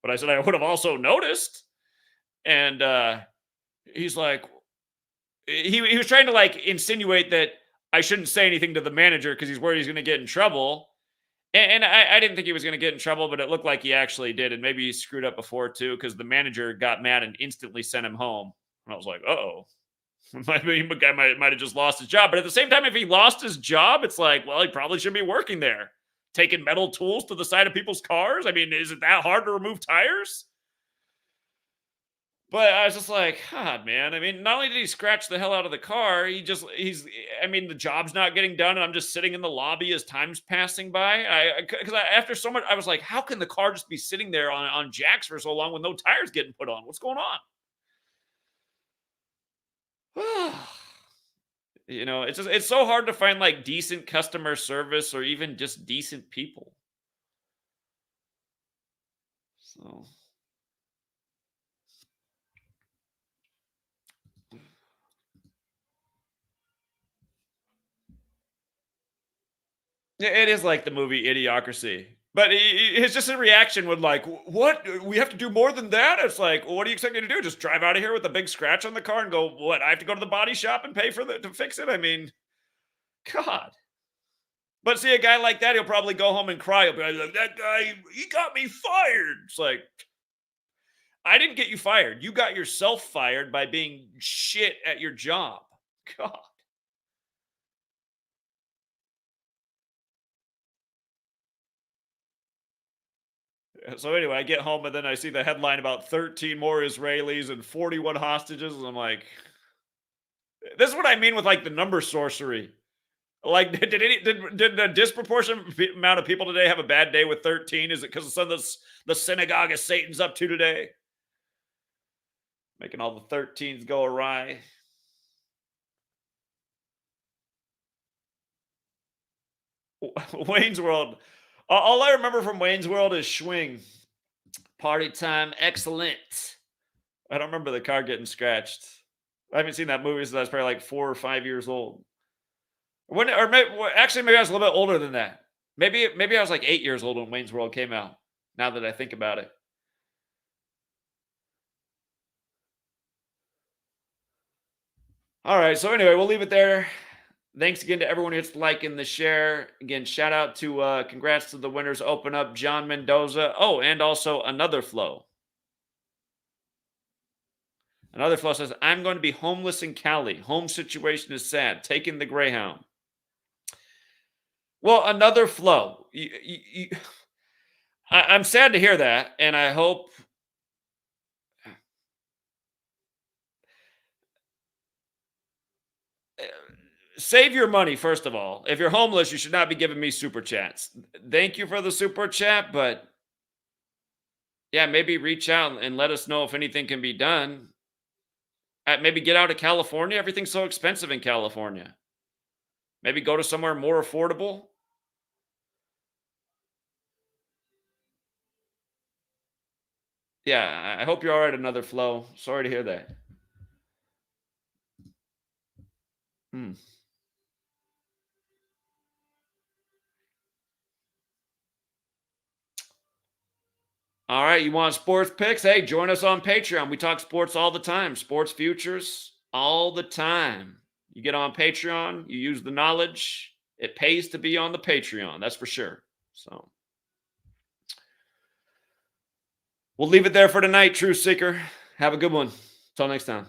But I said, "I would have also noticed." And he's like, he was trying to like insinuate that I shouldn't say anything to the manager because he's worried he's going to get in trouble. And I didn't think he was going to get in trouble, but it looked like he actually did. And maybe he screwed up before too because the manager got mad and instantly sent him home. And I was like, "Uh-oh." The guy might have just lost his job. But at the same time, if he lost his job, it's like, well, he probably shouldn't be working there. Taking metal tools to the side of people's cars. I mean, is it that hard to remove tires? But I was just like, God, man. I mean, not only did he scratch the hell out of the car, I mean, the job's not getting done, and I'm just sitting in the lobby as time's passing by. Because after so much, I was like, how can the car just be sitting there on jacks for so long with no tires getting put on? What's going on? It's so hard to find like decent customer service or even just decent people. So yeah, it is like the movie Idiocracy. But his just a reaction would like, "What? We have to do more than that?" It's like, well, what do you expect me to do? Just drive out of here with a big scratch on the car and go, "What? I have to go to the body shop and pay to fix it?" I mean, God. But see, a guy like that, he'll probably go home and cry. He'll be like, "That guy, he got me fired." It's like, I didn't get you fired. You got yourself fired by being shit at your job. God. So anyway, I get home and then I see the headline about 13 more Israelis and 41 hostages, and I'm like, this is what I mean with like the number sorcery. Like, did a disproportionate amount of people today have a bad day with 13? Is it because of some of the synagogue of Satan's up to today, making all the 13s go awry? Wayne's World. All I remember from Wayne's World is swing. Party time, excellent. I don't remember the car getting scratched. I haven't seen that movie since I was probably like 4 or 5 years old. Actually, maybe I was a little bit older than that. Maybe I was like 8 years old when Wayne's World came out. Now that I think about it. All right. So anyway, we'll leave it there. Thanks again to everyone who hits the like and the share. Again, shout out to congrats to the winners. Open up John Mendoza. Oh, and also another flow. Another flow says, "I'm going to be homeless in Cali. Home situation is sad. Taking the Greyhound." Well, another flow. I'm sad to hear that, and I hope save your money first of all. If you're homeless, you should not be giving me super chats. Thank you for the super chat, but yeah, maybe reach out and let us know if anything can be done. Maybe get out of California. Everything's so expensive in California. Maybe go to somewhere more affordable. Yeah, I hope you're all right. Another flow. Sorry to hear that. Hmm. All right, you want sports picks? Hey, join us on Patreon. We talk sports all the time, sports futures all the time. You get on Patreon, you use the knowledge. It pays to be on the Patreon, that's for sure. So we'll leave it there for tonight, Truth Seeker. Have a good one. Until next time.